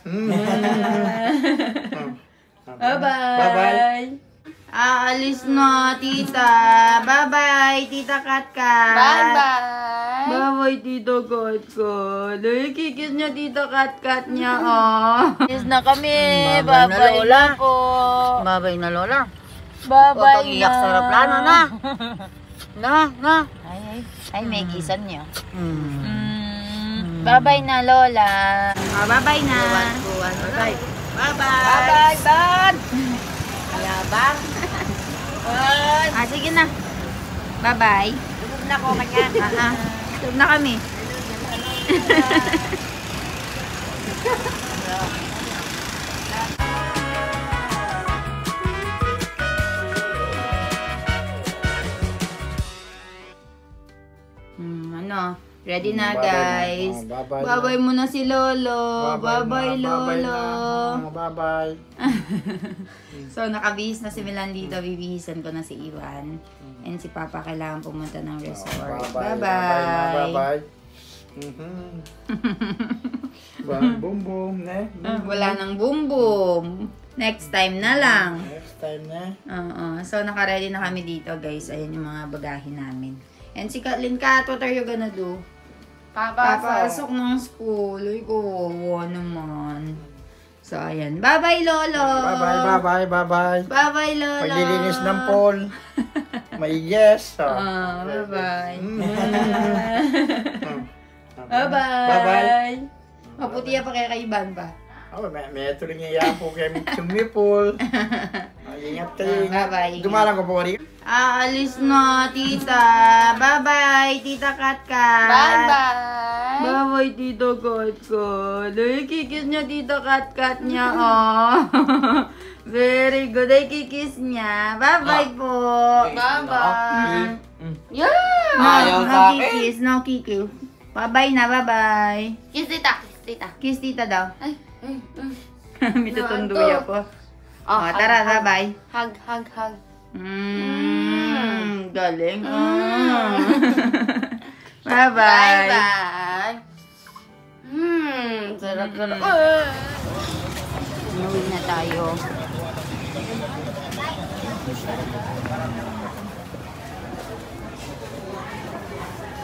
Bye-bye. Bye-bye. Aalis na, tita. Bye-bye, tita Katkat. Bye-bye. Bye-bye, tita Katkat. Ay, kikis niya, tita Katkat niya, oh. Kiss na kami. Bye-bye na po. Bye-bye na, Lola. Bye-bye na. Iyak sa aeroplano na. Na. Ay, may kisan niya. Bye-bye na, Lola. Bye-bye na. Bye-bye. Bye-bye, Ban. Ayabang. Sige na. Bye-bye. Tulog na ko kanya. Tulog na kami. Ready na, guys. Bye-bye muna si Lolo. Bye-bye, Lolo. Bye-bye. So, nakabihis na si Milan dito. Bibihisan ko na si Iwan. And si Papa kailangan pumunta ng resort. Bye-bye. Boom boom, ne? Wala nang boom boom. Next time na lang. Next time na. So, naka-ready na kami dito, guys. Ayan yung mga bagahin namin. And si Katlin Kat, what are you gonna do? Papasok ng school. Uy, kawawa naman. So, ayan. Bye-bye, Lolo. Bye-bye. Bye-bye, Lolo. Paglilinis ng pool. May yes. Bye-bye. Bye-bye. Bye-bye. Maputi pa kaya kay Iban pa. May tuloy niya po kayo swimming pool. Ingat kayo. Bye-bye. Dumalang ko po rin. Aalis na, tita. Bye-bye, tita Katkat. Bye-bye. Bye-bye, tita Katkat. Ay, kikis niya, tita Katkat niya, oh. Very good. Ay, kikis niya. Bye-bye po. Bye-bye. Yeah! Ayaw No sa akin. kikis, no kikis. Bye-bye na, bye-bye. Kiss tita. Kiss tita. Kiss tita daw. Ay. May tutunduya po. Tara, bye-bye. Hug. Galing. Bye-bye. Bye-bye. Sarap. Inuwi na tayo.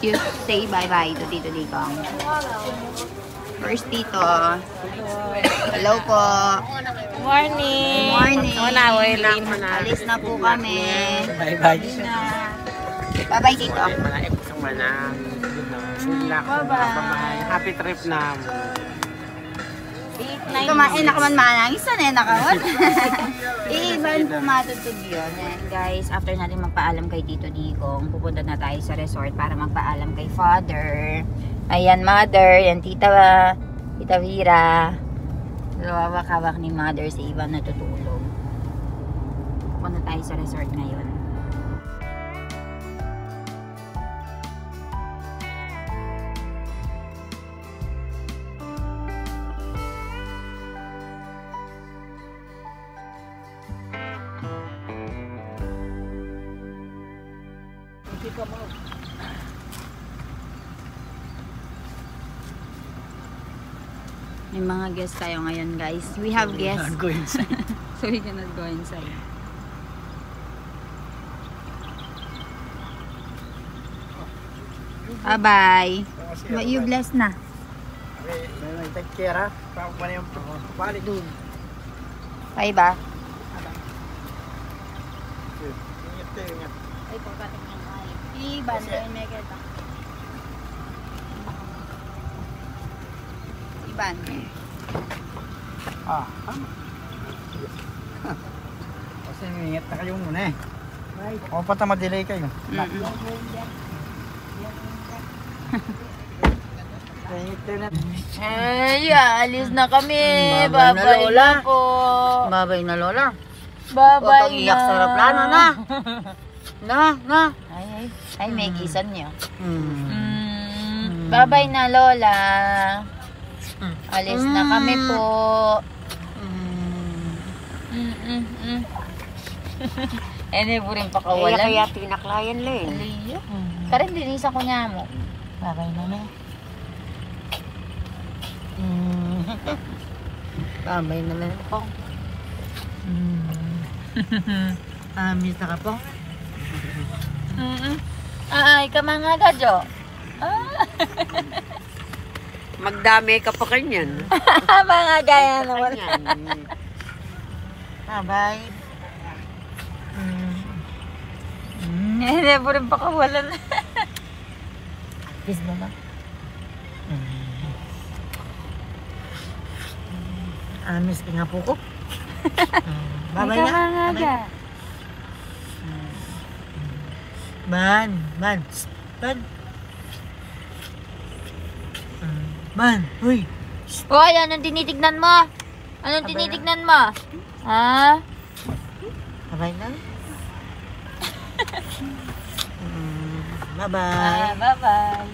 You say bye-bye to Tito Dikong. First, Tito. Hello po. Morning. Morning. Lang. Alis na po kami. Bye-bye. Bye-bye, Tito. Bye-bye. Happy trip na. Kumain na kaman manang. Isa na yun nakawan. Iban po matutog yun. And guys, after natin magpaalam kay Tito Dikong, pupunta na tayo sa resort para magpaalam kay Father. Ayan, Mother. Yan, Tita Vira. Lawak-hawak ni Mother si Ivan natutulog. Pupunta tayo sa resort ngayon. May mga guests tayo ngayon, guys. We have guests. Go inside. So we cannot go inside. Bye-bye. You blessed na. Take care, ha? Paano yung pali doon? Bye ba? Ingat. Ay, pagkating ng kain. Iban, may kita. Iban. Kasi ingat na kayo muna eh. O pata ma-delay kayo. Ay, alis na kami. Bye-bye na po. Bye-bye na, Lola. Bye-bye na. Iyak sa aeroplano na. Na. Ay, may kisan niya. Bye-bye na, Lola. Alis na kami po. Ene po rin pakawalan. Kaya tinaklayan lang. Aliya. Karin dinisa ko niya mo. Bye-bye na. Kamay naman po. Amis na ka po. Ay, ka mga gadyo. Magdami ka pa kanyan. Mga gaya naman. Bye. Hindi po rin pakawalan. Kiss mo ba? Amis ka nga po ko. Babay Ikaw na. mga ga. Man. Man. Man. Man. Uy. Hoy, anong tinitignan mo? Anong Abay tinitignan mo? Ha? Babay na. Bye-bye. Bye-bye.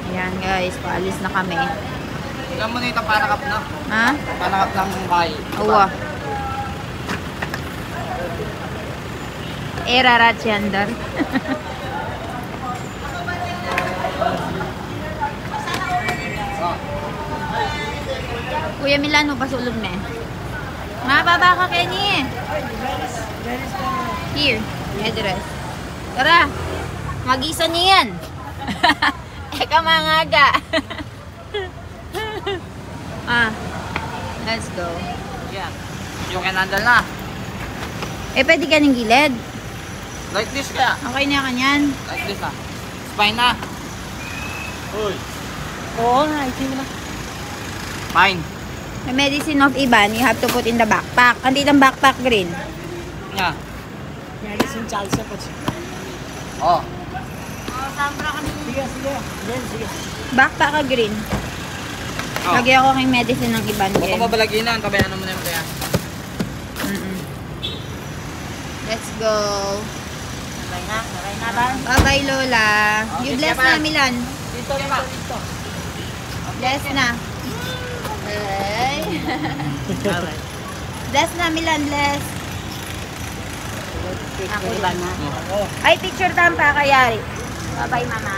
Ayan guys, paalis na kami. Tingnan mo na ito, panakap na. Ha? Panakap lang ng bahay. Uwa. Era Ratchandar. Kuya Milano, pasulog na eh. Mababa ka, Kenny. Here, address. Tara, mag-isa niyan. Eka mga aga. Let's go. Yan. Yung kanandal na. Eh, pwede ka ng gilid. Like this kaya. Okay na kanyan. Like this na. Spine na. Uy. Oo nga, ito na. Fine. The medicine of Iban, you have to put in the backpack. Andito ang backpack green. Nga. Medicine chalsa po siya. Oh. Sige, sige. Yan, sige. Backpack ka green. Oh. Lagyan ko kay medicine ng Iban. Huwag ka mabalaginan. Tabayan mo na yung kaya. Let's go. Babay na. Babay na ba? Bye-bye, Lola. You Okay, bless Japan. na, Milan. Dito, dito, dito. Bless na. Ay. Babay. Bless na, Milan. Bless. Ako ba na? Ay, picture tampa kayari. Bye-bye, Mama.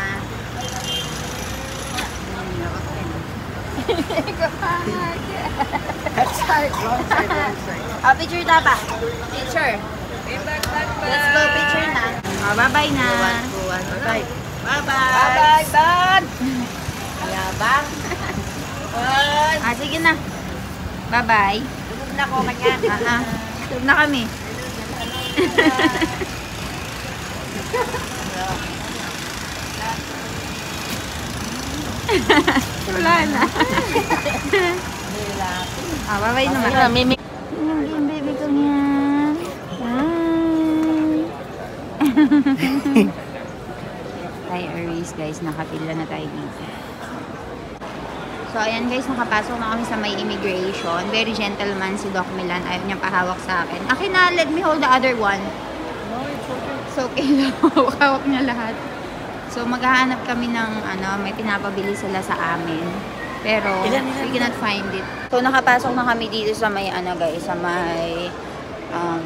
Picture tapa. Picture. Let's go, picture na. Bye-bye na. Bye. Bye-bye, bud. Yabang. Sige na. Bye-bye. Tulog na ko kanya. Tulog na kami. Wala na. Bye-bye naman. Yung baby ko niyan. Hi, Aries guys. Nakapila na tayo dito. So, ayan guys. Nakapasok na kami sa may immigration. Very gentleman si Doc Milan. Ayaw niya pahawak sa akin. Akin na, let me hold the other one. No, it's okay. So, okay lang. Hawak niya lahat. So, maghahanap kami ng, may pinapabili sila sa amin. Pero, we cannot find it. So, nakapasok na kami dito sa may, guys, sa may,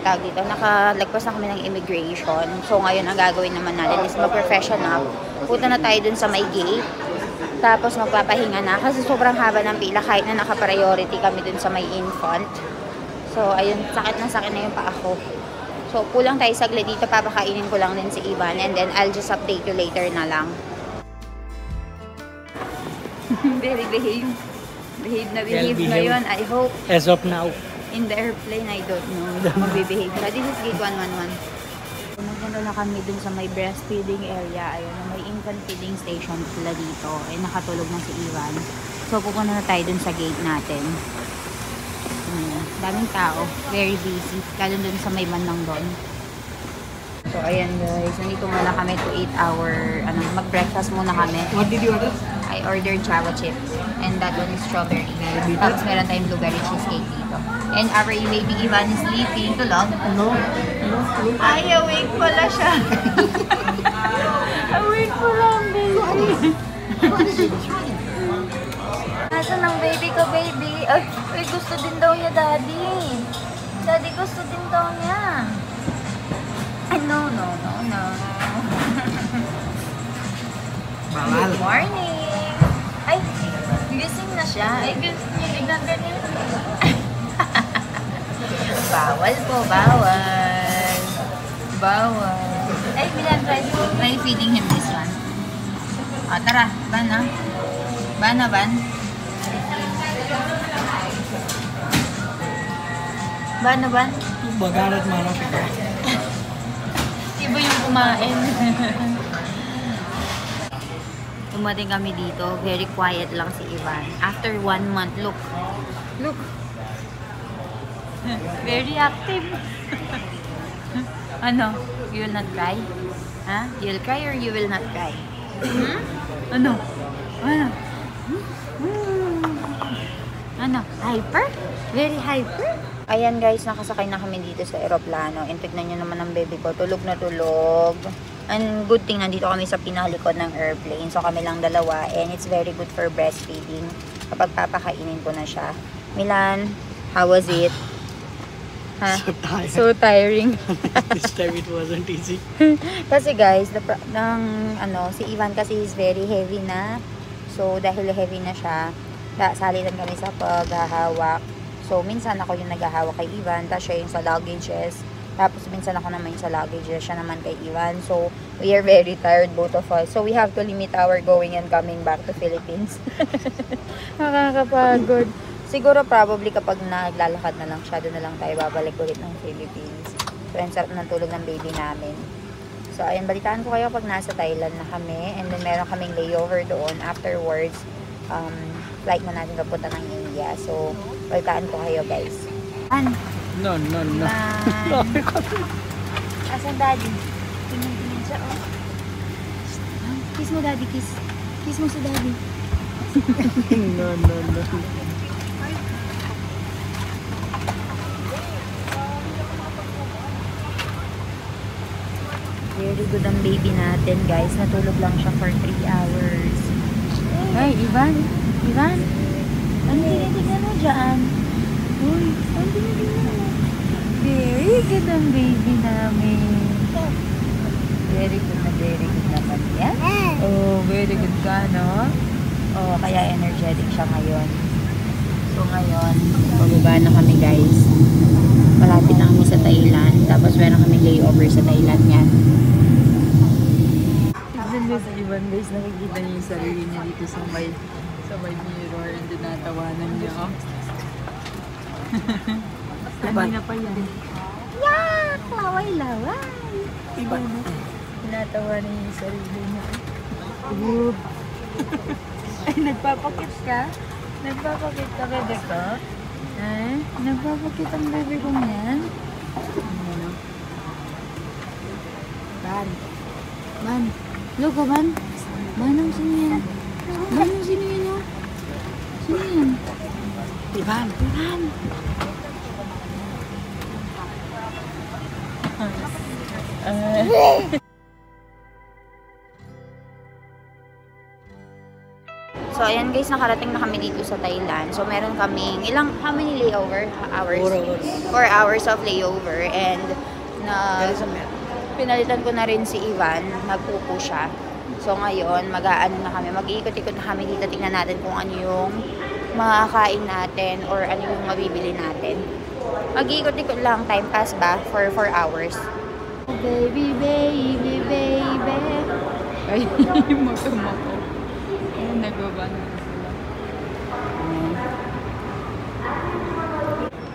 tawag dito, nakalagpas na kami ng immigration. So, ngayon, ang gagawin naman natin is mag-profession up. Punta na tayo dun sa may gate. Tapos, magpapahinga na. Kasi sobrang haba ng pila kahit na naka-priority kami dun sa may infant. So, ayun, sakit na yung paa ko. So, kulang tayo saglit dito. Papakainin ko lang din si Ivan. And then, I'll just update you later na lang. Very behave. Behave na behave ngayon. I hope. As of now. In the airplane, I don't know. Magbibehave na. This is gate 111. Nagpunta na kami dun sa may breastfeeding area. Ayun, may infant feeding station sila dito. Ay, nakatulog na si Ivan. So, pupunta na tayo dun sa gate natin. Daming tao. Very busy. Lalo dun sa may bandang doon. So, ayan guys. Nandito muna kami to eat our, mag-breakfast muna kami. What did you order? I ordered Java chips. And that one is strawberry. Tapos meron tayong blueberry cheesecake dito. And our baby Ivan is sleeping. Tulog. No. Ay, awake pala siya. Awake pala ang baby. Nasaan ang baby ko, baby? Ay, gusto din daw niya, daddy. Daddy, gusto din daw niya. Ay, no. Bawal. Good morning. Ay, gising na siya. Ay, gising na ganyan. Bawal po, bawal. Bawal. Ay, try feeding him this one. O, tara. Ban, ha? Ban. Ban? Bagarat malapit ka. Iba yung kumain. Dumating kami dito. Very quiet lang si Ivan. After 1 month, look. Very active. Ano? You will not cry? Ha? You'll cry or you will not cry? Ano? Ano? Hyper? Very hyper? Ayan guys, nakasakay na kami dito sa eroplano. And tignan nyo naman ang baby ko. Tulog na tulog. And good thing, nandito kami sa pinalikod ng airplane. So kami lang dalawa. And it's very good for breastfeeding. Kapag papakainin ko na siya. Milan, how was it? Ha? So tiring. This time it wasn't easy. Kasi guys, si Ivan kasi is very heavy na. So dahil heavy na siya, salitan kami sa paghahawak. So minsan ako yung naghahawak kay Ivan, tapos siya yung sa luggages. Tapos minsan ako naman yung sa luggages, siya naman kay Ivan. So we are very tired, both of us. So we have to limit our going and coming back to Philippines. Nakakapagod. Siguro probably kapag naglalakad na lang siya, doon na lang tayo babalik ulit ng Philippines. So ang sarap ng tulog ng baby namin. So ayun, balitaan ko kayo pag nasa Thailand na kami. And then meron kaming layover doon. Afterwards, flight na natin papunta ng India. So balitaan ko kayo guys. No. Asan daddy? Tingin siya, oh. Kiss mo daddy, kiss. Kiss mo si daddy. No. Very good ang baby natin guys. Natulog lang siya for 3 hours. Hey, Ivan. Ang tinitignan mo dyan? Uy, ang tinitignan mo. Very good ang baby namin. Very good naman yan. Oh, very good ka, no? Oh, kaya energetic siya ngayon. So ngayon, pababa na kami guys. Malapit na kami sa Thailand. Tapos meron kami layover sa Thailand yan. Tignan mo si Ivan guys, nakikita niya yung sarili niya dito sa may mirror and tinatawanan niya. Oh. Kanina pa yan. Yak! Laway! Iba. Tinatawanan niya yung sarili niya. Ay, nagpapakit ka? Nagpapakit ka, bebe ko? Eh? Nagpapakit ang bebe ko niyan? Ban. Logo, Ban. Banang sino yan? Banang sino yan, oh? Sino yan? Ivan. So, ayan guys, nakarating na kami dito sa Thailand. So, meron kaming how many layover hours? 4 hours of layover. And, pinalitan ko na rin si Ivan. Nagpupo siya. So, ngayon, mag-aano na kami. Mag-iikot-ikot na kami dito. Tingnan natin kung ano yung makakain natin or ano yung mabibili natin. Mag-iikot-ikot lang. Time pass ba? For 4 hours. Baby. Ay, mako. Ayun, nagbaba na sila.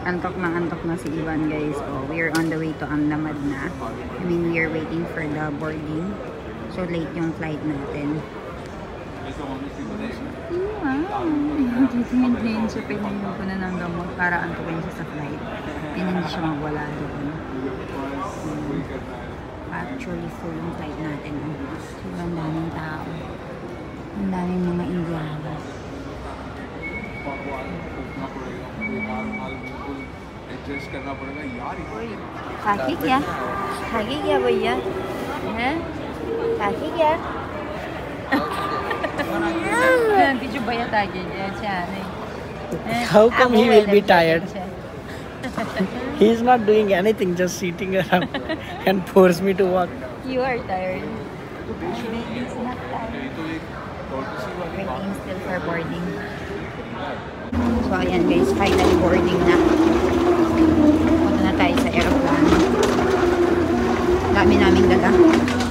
Antok na si Ivan guys. Oh, we are on the way to Ahmedabad na. I mean, we are waiting for the boarding. So late yung flight natin. Wow! Titingin siya, pinayin ko na ng gamot para antukin siya sa flight. Hindi siya magwala doon. Actually, full yung flight natin. Sobrang daming tao. Ang daming mga Indiano. खाके क्या भैया हैं खाके क्या Did you buy a ticket? How come he will be tired? He's not doing anything, just sitting around and force me to walk. You are tired. Baby's not tired. Waiting still for boarding. So ayan guys, finally boarding na. Punta na tayo sa aeroplano. Dami naming dala.